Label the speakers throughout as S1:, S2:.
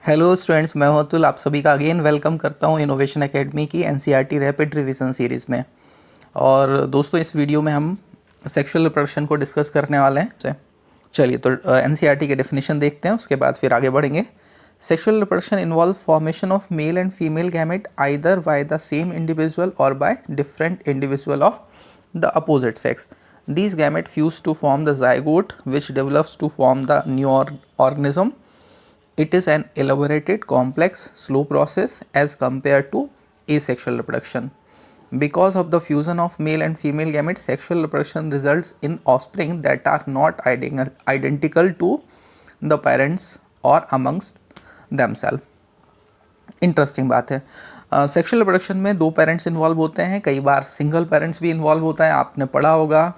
S1: Hello students, मैं हूं अतुल। आप सभी का अगेन वेलकम करता हूं इनोवेशन एकेडमी की एनसीईआरटी रैपिड रिवीजन सीरीज़ में। और दोस्तों, इस वीडियो में हम सेक्सुअल रिप्रोडक्शन को डिस्कस करने वाले हैं। चलिए तो एनसीईआरटी के डेफिनेशन देखते हैं, उसके बाद फिर आगे बढ़ेंगे। Sexual reproduction involve formation of male and female gamete either by the same individual or by different individual of the opposite sex. These gametes fuse to form the zygote, which develops to form the new organism. It is an elaborated, complex, slow process as compared to asexual reproduction. Because of the fusion of male and female gametes, sexual reproduction results in offspring that are not identical to the parents or amongst themselves. Interesting बात है। Sexual reproduction में दो parents involve होते हैं, कई बार single parents भी involve होता है। आपने पढ़ा होगा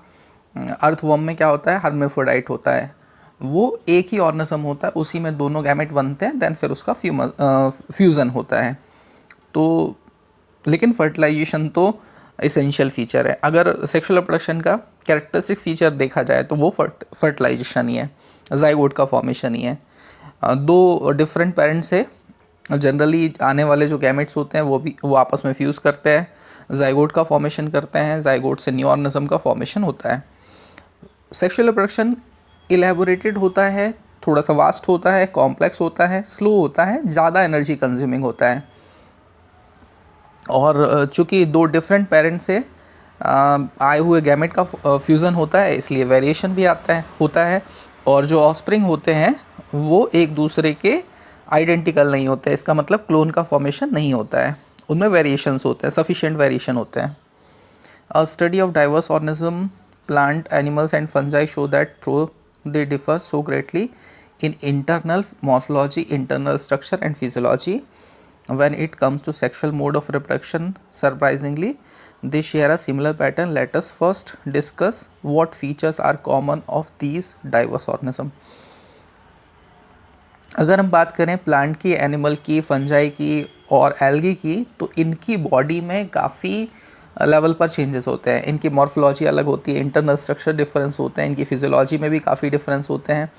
S1: अर्थवर्म में क्या होता है, हर्मेफ्रोडाइट होता है, वो एक ही ऑर्गेनिज्म होता है, उसी में दोनों गैमेट बनते हैं, देन फिर उसका फ्यूज़न होता है। तो लेकिन फर्टिलाइजेशन तो इसेंशियल फीचर है। अगर सेक्सुअल रिप्रोडक्शन का कैरेक्टरिस्टिक फीचर देखा जाए तो वो फर्टिलाइजेशन ही है, जाइगोट का फॉर्मेशन ही है। दो डिफरेंट पेरेंट्स से जनरली आने वाले जो गैमेट्स होते हैं वो आपस में फ्यूज़ करते हैं, जाइगोट का फॉर्मेशन करते हैं, जाइगोट से न्यू ऑर्गेनिज्म का फॉर्मेशन होता है। सेक्सुअल रिप्रोडक्शन इलेबोरेटेड होता है, थोड़ा सा वास्ट होता है, कॉम्प्लेक्स होता है, स्लो होता है, ज़्यादा एनर्जी कंज्यूमिंग होता है। और चूँकि दो डिफरेंट पेरेंट्स से आए हुए गैमेट का फ्यूज़न होता है, इसलिए वेरिएशन भी होता है। और जो ऑफस्प्रिंग होते हैं वो एक दूसरे के आइडेंटिकल नहीं होते, इसका मतलब क्लोन का फॉर्मेशन नहीं होता है, उनमें वेरिएशंस होते हैं, सफिशिएंट वेरिएशन होते हैं। A study of diverse organism, plant, animals and fungi show that through they differ so greatly in internal morphology, internal structure and physiology, when it comes to sexual mode of reproduction, surprisingly they share a similar pattern. Let us first discuss what features are common of these diverse organisms. अगर हम बात करें plant की, animal की, fungi की और algae की, तो इनकी बॉडी में काफ़ी लेवल पर चेंजेस होते हैं। इनकी मॉर्फोलॉजी अलग होती है, इंटरनल स्ट्रक्चर डिफरेंस होते हैं, इनकी फिजियोलॉजी में भी काफ़ी डिफरेंस होते हैं।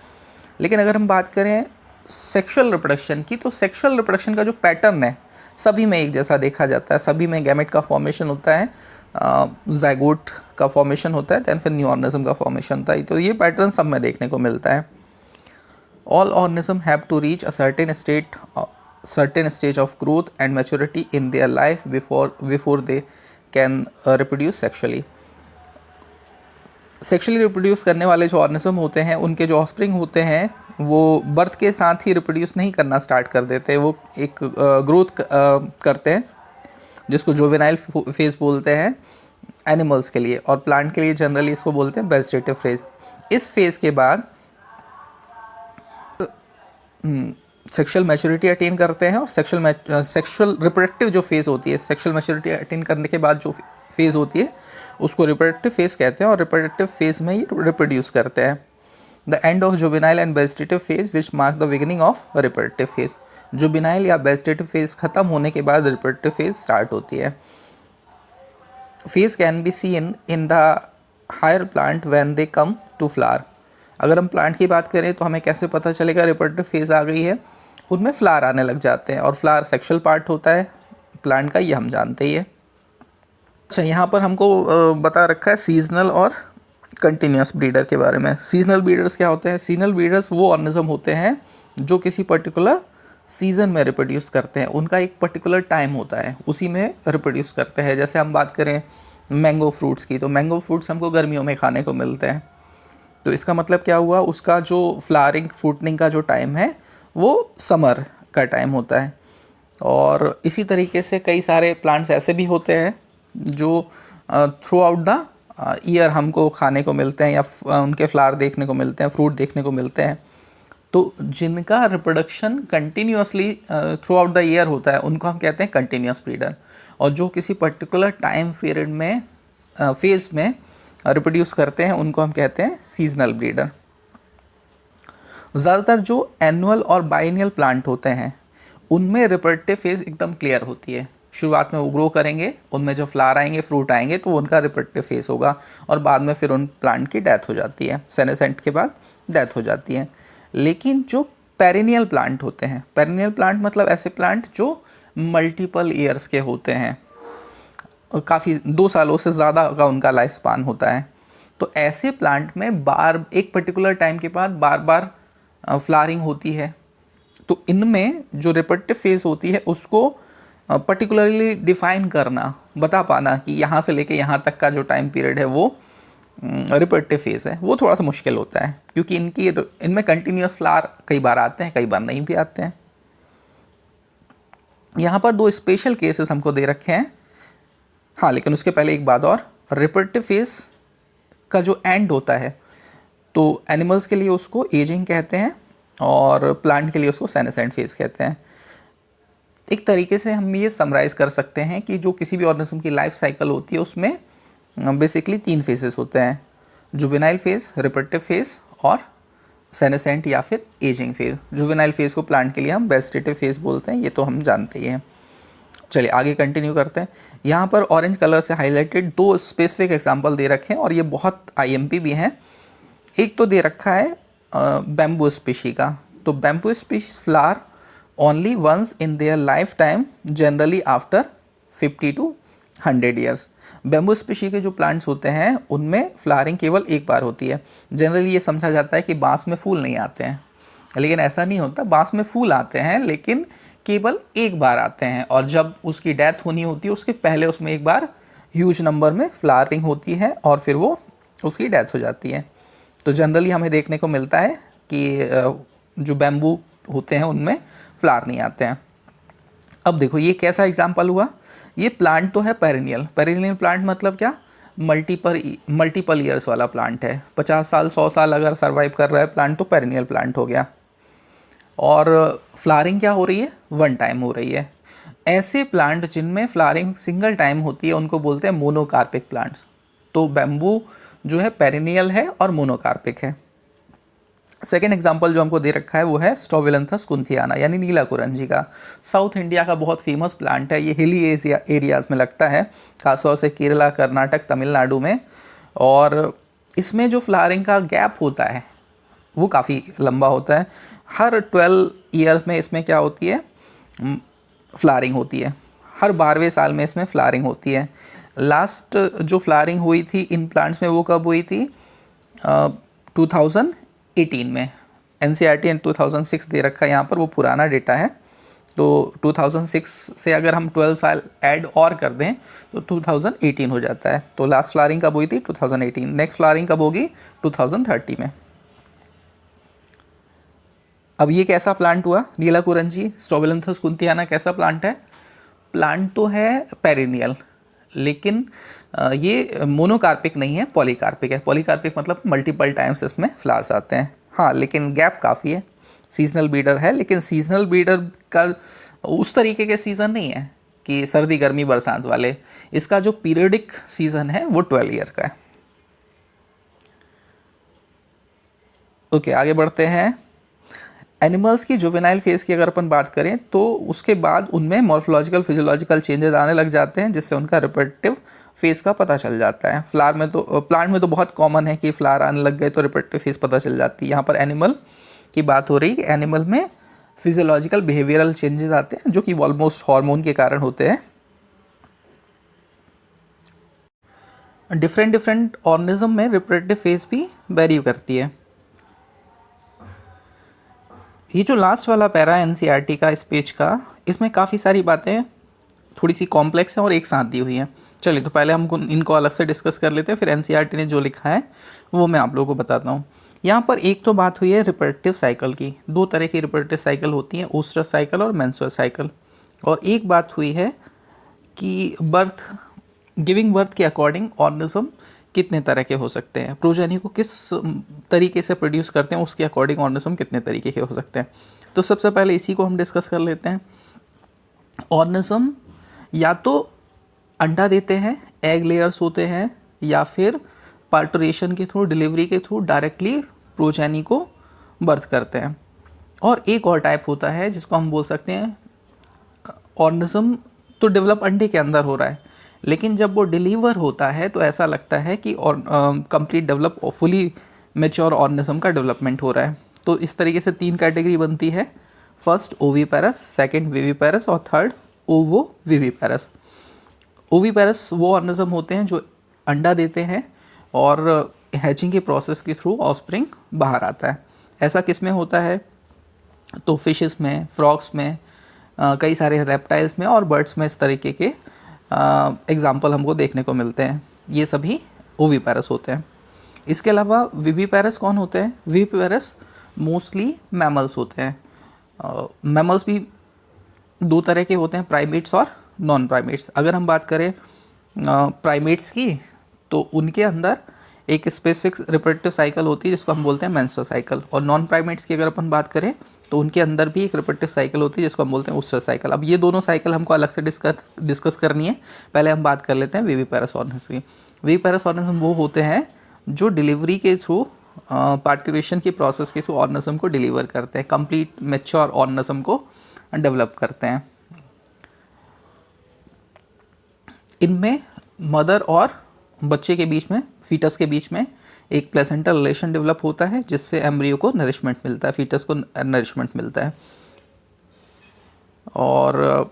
S1: लेकिन अगर हम बात करें सेक्सुअल रिप्रोडक्शन की, तो सेक्सुअल रिप्रोडक्शन का जो पैटर्न है सभी में एक जैसा देखा जाता है। सभी में गैमेट का फॉर्मेशन होता है, जाइगोट का फॉर्मेशन होता है, दैन फिर न्यू ऑर्गेनिज्म का फॉर्मेशन होता है। तो ये पैटर्न सब में देखने को मिलता है। All organisms have to reach a certain stage of growth and maturity in their life before they can reproduce sexually. Sexually reproduce करने वाले जो ऑर्गेनिज्म होते हैं, उनके जो ऑफस्प्रिंग होते हैं वो बर्थ के साथ ही रिप्रोड्यूस नहीं करना स्टार्ट कर देते हैं, वो एक ग्रोथ करते हैं, जिसको जुवेनाइल फेज बोलते हैं एनिमल्स के लिए, और प्लांट के लिए जनरली इसको बोलते हैं वेजिटेटिव फेज। इस फेज़ के बाद सेक्सुअल मैच्योरिटी अटेन करते हैं, और सेक्सुअल रिप्रोडक्टिव जो फेज़ होती है, सेक्सुअल मैच्योरिटी अटेन करने के बाद जो फेज़ होती है उसको रिप्रोडक्टिव फेज़ कहते हैं, और रिप्रोडक्टिव फेज़ में ये रिप्रोड्यूस करते हैं। The end of juvenile and vegetative phase which mark the beginning of reproductive phase. Juvenile या वेजिटेटिव फेज खत्म होने के बाद रिप्रोडक्टिव फेज स्टार्ट होती है। Phase can be seen in the higher plant when they come to flower. अगर हम plant की बात करें तो हमें कैसे पता चलेगा रिप्रोडक्टिव फेज आ गई है, उनमें फ्लावर आने लग जाते हैं, और फ्लावर सेक्सुअल पार्ट होता है प्लांट का, ये हम जानते ही है। अच्छा, यहाँ पर हमको बता रखा है सीजनल और कंटिन्यूस ब्रीडर के बारे में। सीजनल ब्रीडर्स क्या होते हैं? सीजनल ब्रीडर्स वो ऑर्गेनिज्म होते हैं जो किसी पर्टिकुलर सीज़न में रिप्रोड्यूस करते हैं, उनका एक पर्टिकुलर टाइम होता है, उसी में रिप्रोड्यूस करते हैं। जैसे हम बात करें मैंगो फ्रूट्स की, तो मैंगो फ्रूट्स हमको गर्मियों में खाने को मिलते हैं, तो इसका मतलब क्या हुआ, उसका जो फ्लावरिंग फ्रूटनिंग का जो टाइम है वो समर का टाइम होता है। और इसी तरीके से कई सारे प्लांट्स ऐसे भी होते हैं जो थ्रू आउट द ईयर हमको खाने को मिलते हैं, या उनके फ्लावर देखने को मिलते हैं, फ्रूट देखने को मिलते हैं। तो जिनका reproduction continuously through out the year होता है उनको हम कहते हैं कंटिन्यूस ब्रीडर, और जो किसी पर्टिकुलर टाइम पीरियड में फेज में रिप्रोड्यूस करते हैं उनको हम कहते हैं सीजनल ब्रीडर। ज़्यादातर जो एनुअल और बाइनियल प्लांट होते हैं उनमें रिप्रोडक्टिव फेज एकदम क्लियर होती है। शुरुआत में वो ग्रो करेंगे, उनमें जो फ्लावर आएंगे, फ्रूट आएंगे, तो उनका रिप्रोडक्टिव फेज होगा, और बाद में फिर उन प्लांट की डेथ हो जाती है, सेनेसेंट के बाद डेथ हो जाती है। लेकिन जो पेरिनियल प्लांट होते हैं। पेरिनियल प्लांट मतलब ऐसे प्लांट जो मल्टीपल ईयर्स के होते हैं, काफ़ी 2 सालों से ज़्यादा का उनका लाइफ स्पान होता है। तो ऐसे प्लांट में एक पर्टिकुलर टाइम के बाद बार बार फ्लावरिंग होती है। तो इनमें जो रिप्रोडक्टिव फेज होती है उसको पर्टिकुलरली डिफाइन करना, बता पाना कि यहाँ से लेके यहाँ तक का जो टाइम पीरियड है वो रिप्रोडक्टिव फेज है, वो थोड़ा सा मुश्किल होता है, क्योंकि इनमें कंटिन्यूस फ्लावर कई बार आते हैं, कई बार नहीं भी आते हैं। यहाँ पर 2 स्पेशल केसेस हमको दे रखे हैं। हाँ, लेकिन उसके पहले एक बात और, रिप्रोडक्टिव फेज का जो एंड होता है तो एनिमल्स के लिए उसको एजिंग कहते हैं और प्लांट के लिए उसको सेनेसेंट फेज कहते हैं। एक तरीके से हम ये समराइज़ कर सकते हैं कि जो किसी भी ऑर्गेनिज्म की लाइफ साइकिल होती है उसमें बेसिकली 3 फेजेस होते हैं, जुवेनाइल फेज, रिप्रोडक्टिव फेज और सेनेसेंट या फिर एजिंग फेज। जुवेनाइल फेज को प्लांट के लिए हम वेजिटेटिव फेज बोलते हैं, ये तो हम जानते ही हैं। चलिए आगे कंटिन्यू करते हैं। यहाँ पर ऑरेंज कलर से हाईलाइटेड 2 स्पेसिफिक एग्जांपल दे रखे हैं और ये बहुत आईएमपी भी हैं। एक तो दे रखा है बैम्बू स्पीशी का। तो bamboo species flower only once in their life time, generally after 50 to 100 years. Bamboo species के जो प्लांट्स होते हैं उनमें फ्लावरिंग केवल एक बार होती है। जनरली ये समझा जाता है कि बांस में फूल नहीं आते हैं, लेकिन ऐसा नहीं होता। बांस में फूल आते हैं लेकिन केवल एक बार आते हैं, और जब उसकी डेथ होनी होती है उसके पहले उसमें एक बार ह्यूज नंबर में फ्लावरिंग होती है और फिर वो उसकी डेथ हो जाती है। तो जनरली हमें देखने को मिलता है कि जो बैम्बू होते हैं उनमें फ्लावर नहीं आते हैं। अब देखो ये कैसा एग्जाम्पल हुआ। ये प्लांट तो है पेरिनियल। पेरिनियल प्लांट मतलब क्या, मल्टीपल ईयर्स वाला प्लांट है। 50 साल 100 साल अगर सर्वाइव कर रहा है प्लांट तो पेरिनियल प्लांट हो गया। और फ्लावरिंग क्या हो रही है, 1 टाइम हो रही है। ऐसे प्लांट जिनमें फ्लावरिंग सिंगल टाइम होती है उनको बोलते हैं मोनोकार्पिक प्लांट्स। तो बैम्बू जो है पेरिनियल है और मोनोकार्पिक है। सेकेंड एग्जाम्पल जो हमको दे रखा है वो है स्ट्रोबिलंथस कुंथियाना, यानी नीला कुरंजी का। साउथ इंडिया का बहुत फेमस प्लांट है। ये हिली एरियाज़ में लगता है, खासतौर से केरला, कर्नाटक, तमिलनाडु में। और इसमें जो फ्लावरिंग का गैप होता है वो काफ़ी लंबा होता है। हर 12 ईयर्स में इसमें क्या होती है, फ्लावरिंग होती है। हर 12वें साल में इसमें फ्लावरिंग होती है। लास्ट जो फ्लावरिंग हुई थी इन प्लांट्स में वो कब हुई थी, 2018 में। एनसीईआरटी ने 2006 दे रखा है यहाँ पर, वो पुराना डेटा है। तो 2006 से अगर हम 12 साल ऐड और कर दें तो 2018 हो जाता है। तो लास्ट फ्लावरिंग कब हुई थी, 2018। नेक्स्ट फ्लावरिंग कब होगी, 2030 में। अब ये कैसा प्लांट हुआ, नीला कुरंजी स्ट्रोबिलंथस कुंथियाना कैसा प्लांट है। प्लांट तो है पेरिनियल, लेकिन ये मोनोकार्पिक नहीं है, पॉलीकार्पिक है। पॉलीकार्पिक मतलब मल्टीपल टाइम्स इसमें फ्लावर्स आते हैं। हाँ, लेकिन गैप काफ़ी है। सीजनल ब्रीडर है, लेकिन सीजनल ब्रीडर का उस तरीके के सीज़न नहीं है कि सर्दी गर्मी बरसात वाले। इसका जो पीरियडिक सीज़न है वो 12 ईयर का है। ओके, आगे बढ़ते हैं। एनिमल्स की जुवेनाइल फेज की अगर अपन बात करें तो उसके बाद उनमें मॉर्फोलॉजिकल फिजियोलॉजिकल चेंजेस आने लग जाते हैं, जिससे उनका रिप्रोडक्टिव फेज का पता चल जाता है। प्लांट में तो बहुत कॉमन है कि फ्लावर आने लग गए तो रिप्रोडक्टिव फेज पता चल जाती है। यहाँ पर एनिमल की बात हो रही है कि एनिमल में फिजियोलॉजिकल बिहेवियरल चेंजेस आते हैं जो कि ऑलमोस्ट हार्मोन के कारण होते हैं। डिफरेंट ऑर्गेनिज्म में रिप्रोडक्टिव फेज भी वेरी करती है। ये जो लास्ट वाला पैरा है एनसीईआरटी का इस पेज का, इसमें काफ़ी सारी बातें थोड़ी सी कॉम्प्लेक्स हैं और एक साथ दी हुई हैं। चलिए तो पहले हम इनको अलग से डिस्कस कर लेते हैं, फिर एनसीईआरटी ने जो लिखा है वो मैं आप लोगों को बताता हूँ। यहाँ पर एक तो बात हुई है रिप्रोडक्टिव साइकिल की। 2 तरह की रिप्रोडक्टिव साइकिल होती हैं, ओस्ट्रस साइकिल और मेंस्ट्रुअल साइकिल। और एक बात हुई है कि गिविंग बर्थ के अकॉर्डिंग ऑर्गेनिज्म कितने तरह के हो सकते हैं, प्रोजेनी को किस तरीके से प्रोड्यूस करते हैं उसके अकॉर्डिंग ऑर्गेनिज्म कितने तरीके के हो सकते हैं। तो सबसे पहले इसी को हम डिस्कस कर लेते हैं। ऑर्गेनिज्म या तो अंडा देते हैं, एग लेयर्स होते हैं, या फिर पार्टुरेशन के थ्रू, डिलीवरी के थ्रू डायरेक्टली प्रोजेनी को बर्थ करते हैं। और एक और टाइप होता है जिसको हम बोल सकते हैं ऑर्गेनिज्म तो डेवलप अंडे के अंदर हो रहा है, लेकिन जब वो डिलीवर होता है तो ऐसा लगता है कि complete develop fully mature organism का डेवलपमेंट हो रहा है। तो इस तरीके से 3 कैटेगरी बनती है, फर्स्ट ओविपेरस, सेकंड विविपेरस और थर्ड ओवोविविपेरस। ओविपेरस वो ऑर्गेनिज्म होते हैं जो अंडा देते हैं और हैचिंग के प्रोसेस के थ्रू ऑस्प्रिंग बाहर आता है। ऐसा किस में होता है? तो फिशेस में, फ्रॉग्स में, कई सारे रेप्टाइल्स में और बर्ड्स में इस तरीके के एग्जाम्पल हमको देखने को मिलते हैं। ये सभी ओविपेरस होते हैं। इसके अलावा विविपेरस कौन होते हैं? विविपेरस मोस्टली मैमल्स होते हैं। मैमल्स भी 2 तरह के होते हैं, प्राइमेट्स और नॉन प्राइमेट्स। अगर हम बात करें प्राइमेट्स की, तो उनके अंदर एक स्पेसिफिक रिप्रोडक्टिव साइकिल होती है जिसको हम बोलते हैं मेंस्ट्रुअल साइकिल। और नॉन प्राइमेट्स की अगर अपन बात करें तो उनके अंदर भी एक रिप्रोडक्टिव साइकिल होती है जिसको हम बोलते हैं ऊस्टर साइकिल। अब ये दोनों साइकिल हमको अलग से डिस्कस करनी है। पहले हम बात कर लेते हैं विविपेरस ऑर्गेनिज्म की। विविपेरस ऑर्गेनिज्म वो होते हैं जो डिलीवरी के थ्रू, पार्टुरेशन के प्रोसेस के थ्रू ऑर्गेनिज्म को डिलीवर करते हैं, कंप्लीट मैच्योर ऑर्गेनिज्म को डेवलप करते हैं। इनमें मदर और बच्चे के बीच में, फीटस के बीच में एक प्लेसेंटल रिलेशन डेवलप होता है जिससे एम्ब्रियो को नरिशमेंट मिलता है, फीटस को नरिशमेंट मिलता है। और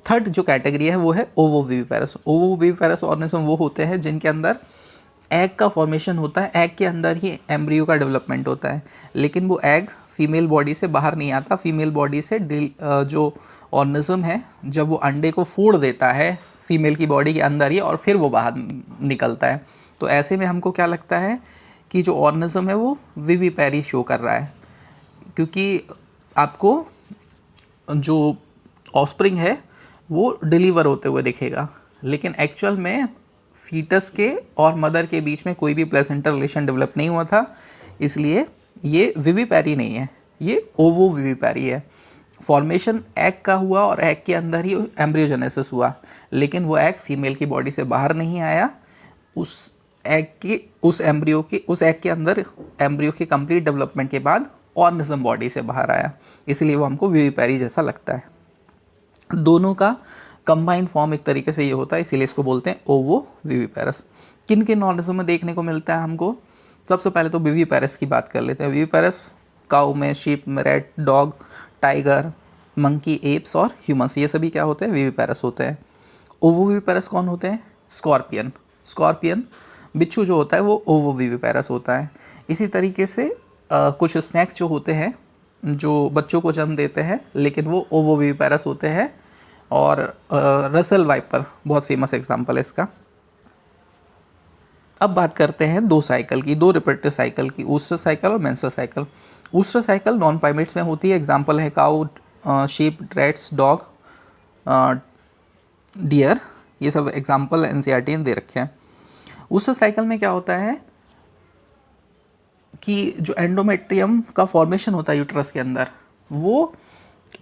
S1: थर्ड जो कैटेगरी है वो है ओवोविविपेरस। ओवोविविपेरस ऑर्गेनिज्म वो होते हैं जिनके अंदर एग का फॉर्मेशन होता है, एग के अंदर ही एम्ब्रियो का डेवलपमेंट होता है, लेकिन वो एग फीमेल बॉडी से बाहर नहीं आता। फीमेल बॉडी से जो ऑर्गेनिज्म है जब वो अंडे को फोड़ देता है फीमेल की बॉडी के अंदर ही और फिर वो बाहर निकलता है, तो ऐसे में हमको क्या लगता है कि जो ऑर्गेनिज्म है वो विविपेरी शो कर रहा है, क्योंकि आपको जो ऑस्प्रिंग है वो डिलीवर होते हुए दिखेगा, लेकिन एक्चुअल में फीटस के और मदर के बीच में कोई भी प्लेसेंटल रिलेशन डेवलप नहीं हुआ था, इसलिए ये विविपेरी नहीं है, ये ओवोविविपेरी है। फॉर्मेशन एग का हुआ और एग के अंदर ही एम्ब्रियोजेनेसिस हुआ, लेकिन वो एग फीमेल की बॉडी से बाहर नहीं आया। उस एग के अंदर एम्ब्रियो के कंप्लीट डेवलपमेंट के बाद ऑर्गेनिज्म बॉडी से बाहर आया, इसलिए वो हमको विविपेरी जैसा लगता है। दोनों का कंबाइंड फॉर्म एक तरीके से ये होता है, इसीलिए इसको बोलते हैं ओवोविविपेरस। किन किन ऑर्गेनिज्म में देखने को मिलता है हमको? सबसे पहले तो विविपेरस की बात कर लेते हैं। विविपेरस काऊ में, शीप में, rat, dog, tiger, monkey, apps और ह्यूमंस, ये सभी क्या होते हैं? विविपेरस होते हैं। ओवोविविपेरस कौन होते हैं? स्कॉर्पियन बिच्छू जो होता है वो ओवोविविपेरस होता है। इसी तरीके से कुछ स्नैक्स जो होते हैं जो बच्चों को जन्म देते हैं, लेकिन वो ओवोविविपेरस होते हैं। और रसल वाइपर बहुत फेमस एग्जांपल है इसका। अब बात करते हैं 2 साइकिल की, 2 रिप्रोडक्टिव साइकिल की, ऊस्टर साइकिल और menstrual cycle. Oestrous cycle non primates में होती है, एग्जांपल है cow, sheep, rats, dog, deer, ये सब एग्जांपल एनसीईआरटी ने दे रखे हैं। ऊस्टर साइकिल में क्या होता है कि जो एंडोमेट्रियम का फॉर्मेशन होता है यूट्रस के अंदर, वो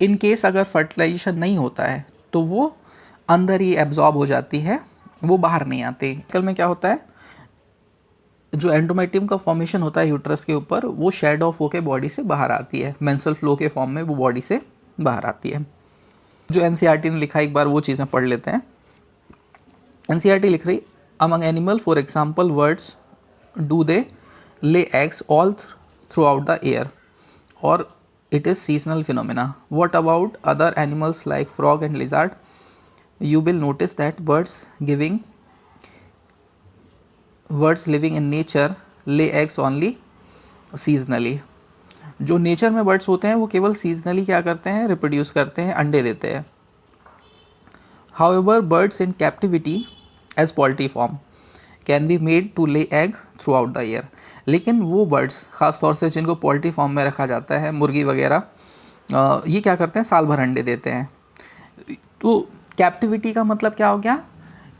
S1: इन केस अगर फर्टिलाइजेशन नहीं होता है तो वो अंदर ही एब्जॉर्ब हो जाती है, वो बाहर नहीं आती। साइकिल में क्या होता है, जो एंडोमेट्रियम का फॉर्मेशन होता है यूट्रस के ऊपर, वो शेड ऑफ होकर बॉडी से बाहर आती है, मेंस्ट्रुअल फ्लो के फॉर्म में वो बॉडी से बाहर आती है। जो एनसीईआरटी ने लिखा है एक बार वो चीज़ें पढ़ लेते हैं। एनसीईआरटी लिख रही, among animal for example birds do they lay eggs all throughout the year or it is seasonal phenomena. What about other animals like frog and lizard? You will notice that birds living in nature lay eggs only seasonally. जो nature में birds होते हैं वो केवल seasonally क्या करते हैं? Reproduce करते हैं, अंडे देते हैं। However, birds in captivity as poultry form can be made to lay egg throughout the year. लेकिन वो बर्ड्स ख़ास तौर से जिनको पोल्ट्री फॉर्म में रखा जाता है, मुर्गी वगैरह, ये क्या करते हैं? साल भर अंडे देते हैं। तो कैप्टिविटी का मतलब क्या हो गया?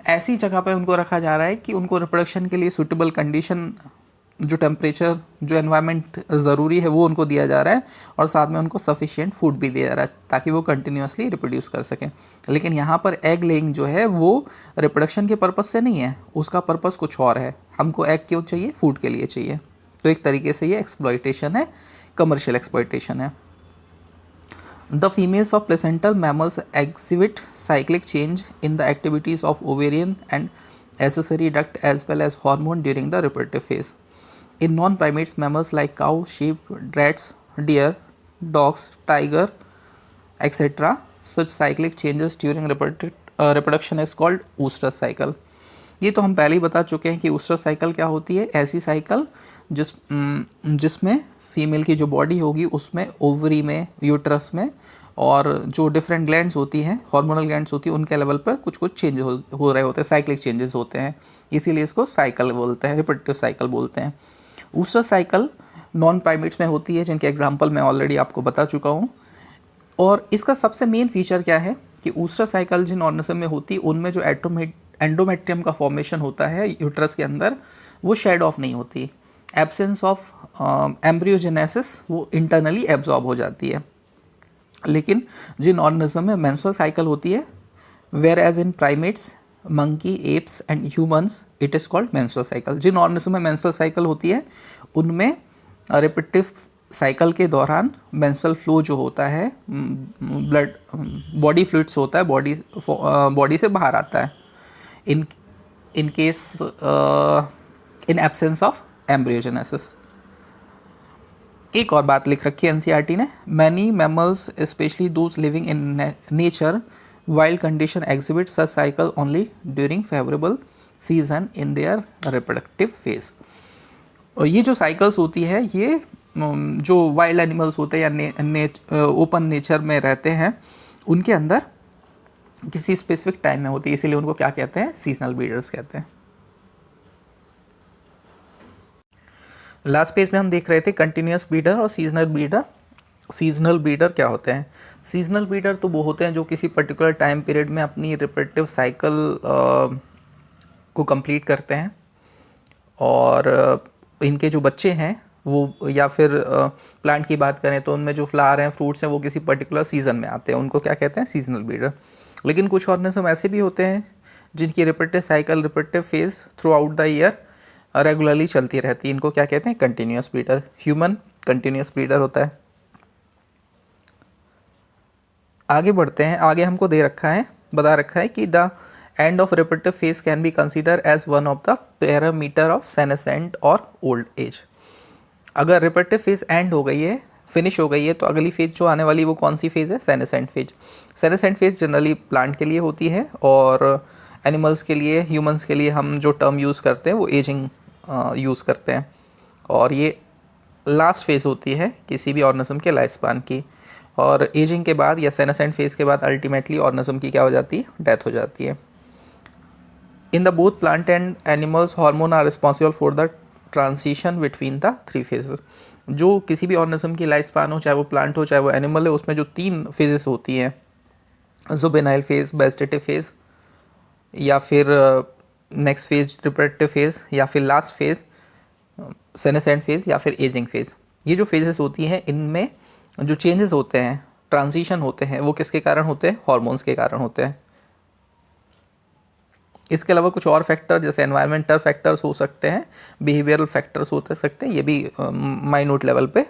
S1: ऐसी जगह पे उनको रखा जा रहा है कि उनको रिप्रोडक्शन के लिए सूटेबल कंडीशन, जो टेम्परेचर, जो एनवायरनमेंट ज़रूरी है वो उनको दिया जा रहा है, और साथ में उनको सफिशिएंट फूड भी दिया जा रहा है ताकि वो कंटिन्यूसली रिप्रोड्यूस कर सकें। लेकिन यहाँ पर एग लेइंग जो है वो रिप्रोडक्शन के पर्पस से नहीं है, उसका पर्पस कुछ और है। हमको एग क्यों चाहिए? फूड के लिए चाहिए। तो एक तरीके से ये एक्सप्लॉयटेशन है, कमर्शियल एक्सप्लॉयटेशन है। The females of placental mammals exhibit cyclic change in the activities of ovarian and accessory duct as well as hormone during the reproductive phase. In non-primates, mammals like cow, sheep, rats, deer, dogs, tiger, etc. Such cyclic changes during reproduction is called oostrus cycle. ये तो हम पहले ही बता चुके हैं कि oostrus cycle क्या होती है. ऐसी साइकिल जिसमें फीमेल की जो बॉडी होगी उसमें ओवरी में, यूट्रस में और जो डिफरेंट ग्लैंड्स होती हैं, हार्मोनल ग्लैंड्स होती हैं, उनके लेवल पर कुछ कुछ चेंज हो रहे होते हैं, साइक्लिक चेंजेस होते हैं. इसीलिए इसको साइकिल बोलते हैं, रिपीटेटिव साइकिल बोलते हैं. ऊस्टर साइकिल नॉन प्राइमेट्स में होती है, जिनके एग्जांपल मैं ऑलरेडी आपको बता चुका हूँ. और इसका सबसे मेन फीचर क्या है कि ऊस्टर साइकिल जिन ऑर्गेनिज्म में होती है उनमें जो एंडोमेट्रियम का फॉर्मेशन होता है यूट्रस के अंदर, वो शेड ऑफ नहीं होती. एब्सेंस ऑफ एम्ब्रियोजेनेसिस, वो इंटरनली एब्जॉर्ब हो जाती है. लेकिन जिन ऑर्गेनिज्म में मेंस्ट्रुअल साइकिल होती है, whereas in primates, monkey, apes and humans, it is called menstrual cycle. जिन ऑर्गेनिज्म में मेंस्ट्रुअल साइकिल होती है उनमें रिपीटिव साइकिल के दौरान मेंस्ट्रुअल फ्लो जो होता है, ब्लड बॉडी फ्लूइड्स होता है, बॉडी से बाहर आता है. In case in absence of embryogenesis. एक और बात लिख रखी है एनसीईआरटी ने, many mammals specially those living in nature wild condition exhibit such cycle only during favourable season in their reproductive phase. और ये जो साइकिल्स होती है ये जो वाइल्ड एनिमल्स होते हैं या ओपन नेचर में रहते हैं उनके अंदर किसी स्पेसिफिक टाइम में होती है, इसीलिए उनको क्या कहते हैं, सीजनल ब्रीडर्स कहते हैं. लास्ट पेज में हम देख रहे थे कंटिन्यूस ब्रीडर और सीजनल ब्रीडर. सीजनल ब्रीडर क्या होते हैं? सीजनल ब्रीडर तो वो होते हैं जो किसी पर्टिकुलर टाइम पीरियड में अपनी रिप्रोडक्टिव साइकिल को कंप्लीट करते हैं और इनके जो बच्चे हैं वो, या फिर प्लांट की बात करें तो उनमें जो फ्लावर हैं, फ्रूट्स हैं, वो किसी पर्टिकुलर सीजन में आते हैं, उनको क्या कहते हैं, सीजनल ब्रीडर. लेकिन कुछ ऑर्गेनिज्म ऐसे भी होते हैं जिनकी reproductive cycle, reproductive phase through out the year regularly चलती रहती है, इनको क्या कहते हैं, continuous breeder. Human continuous breeder होता है. आगे बढ़ते हैं. आगे हमको बता रखा है कि the end of reproductive phase can be consider as one of the parameter of senescent और ओल्ड एज. अगर रिप्रोडक्टिव फेज एंड हो गई है, फिनिश हो गई है, तो अगली फेज जो आने वाली वो कौन सी फेज है, senescent phase. Senescent phase generally plant के लिए होती है और एनिमल्स के लिए, ह्यूमंस के लिए हम जो टर्म यूज़ करते हैं वो एजिंग यूज़ करते हैं. और ये लास्ट फेज़ होती है किसी भी ऑर्गेनिज्म के लाइफ स्पान की. और एजिंग के बाद या सेनेसेंट फेज़ के बाद अल्टीमेटली ऑर्गेनिज्म की क्या हो जाती है, डेथ हो जाती है. In the both plant and animals hormone are responsible for the transition between the three phases. जो किसी भी ऑर्गेनिज्म की लाइफ स्पान हो, चाहे वो प्लांट हो चाहे वो एनिमल है, उसमें जो 3 फेजेस होती हैं, जुवेनाइल फेज, वेजिटेटिव फेज, या फिर नेक्स्ट फेज रिप्रोडक्टिव फेज, या फिर लास्ट फेज सेनेसेंट फेज, या फिर एजिंग फेज. ये जो फेजेस होती हैं इनमें जो चेंजेस होते हैं, ट्रांजिशन होते हैं, वो किसके कारण होते हैं, हॉर्मोन्स के कारण होते हैं. इसके अलावा कुछ और फैक्टर जैसे एनवायरमेंटल फैक्टर्स हो सकते हैं, बिहेवियरल फैक्टर्स हो सकते हैं, ये भी माइन्यूट लेवल पे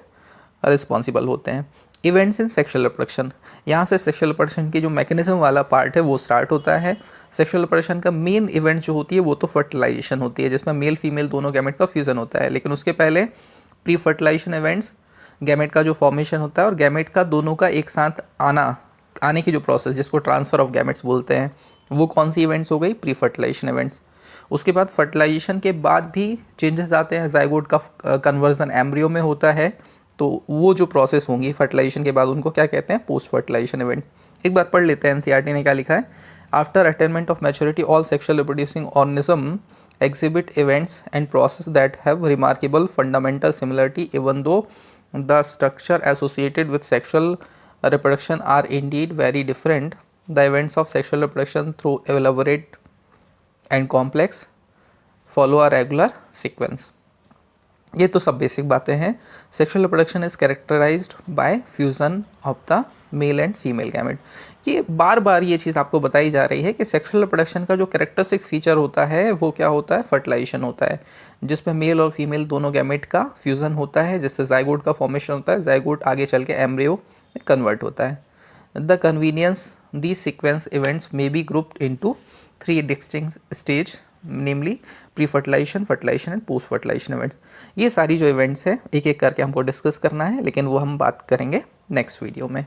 S1: रिस्पॉन्सिबल होते हैं. इवेंट्स इन सेक्शुअल रिप्रोडक्शन, यहाँ से सेक्शुअल रिप्रोडक्शन की जो मैकेनिज्म वाला पार्ट है वो स्टार्ट होता है. सेक्शुअल रिप्रोडक्शन का मेन इवेंट जो होती है वो तो फर्टिलाइजेशन होती है, जिसमें मेल फीमेल दोनों गैमेट का फ्यूज़न होता है. लेकिन उसके पहले प्री फर्टिलाइजेशन इवेंट्स, गैमेट का जो फॉर्मेशन होता है और गैमेट का दोनों का एक साथ आने की जो प्रोसेस, जिसको ट्रांसफ़र ऑफ गैमेट्स बोलते हैं, वो कौन सी इवेंट्स हो गई, प्री फर्टिलाइजेशन इवेंट्स. उसके बाद फर्टिलाइजेशन के बाद भी चेंजेस आते हैं, जाइगोट का कन्वर्जन एम्ब्रियो में होता है, तो वो जो प्रोसेस होंगी फर्टिलाइजेशन के बाद उनको क्या कहते हैं, पोस्ट फर्टिलाइजेशन इवेंट. एक बार पढ़ लेते हैं एनसीईआरटी ने क्या लिखा है. After attainment of maturity all sexual reproducing organism exhibit events and process that have remarkable fundamental similarity even though the structure associated with sexual reproduction are indeed very different. The events of sexual reproduction through elaborate and complex follow a regular sequence. ये तो सब basic बातें हैं. Sexual reproduction is characterized by fusion of the male and female gamete. ये बार बार ये चीज़ आपको बताई जा रही है कि सेक्शुअल रिप्रोडक्शन का जो कैरेक्टरिस्टिक फीचर होता है वो क्या होता है, फर्टिलाइजेशन होता है, जिसमें मेल और फीमेल दोनों गैमेट का फ्यूज़न होता है, जिससे जाइगोट का फॉर्मेशन होता है. जाइगोट आगे चल के एम्ब्रियो में कन्वर्ट होता है. The convenience these sequence events may be grouped into 3 distinct stage namely pre fertilization, fertilization and post fertilization events. ये सारी जो इवेंट्स हैं एक एक करके हमको डिस्कस करना है, लेकिन वो हम बात करेंगे नेक्स्ट वीडियो में।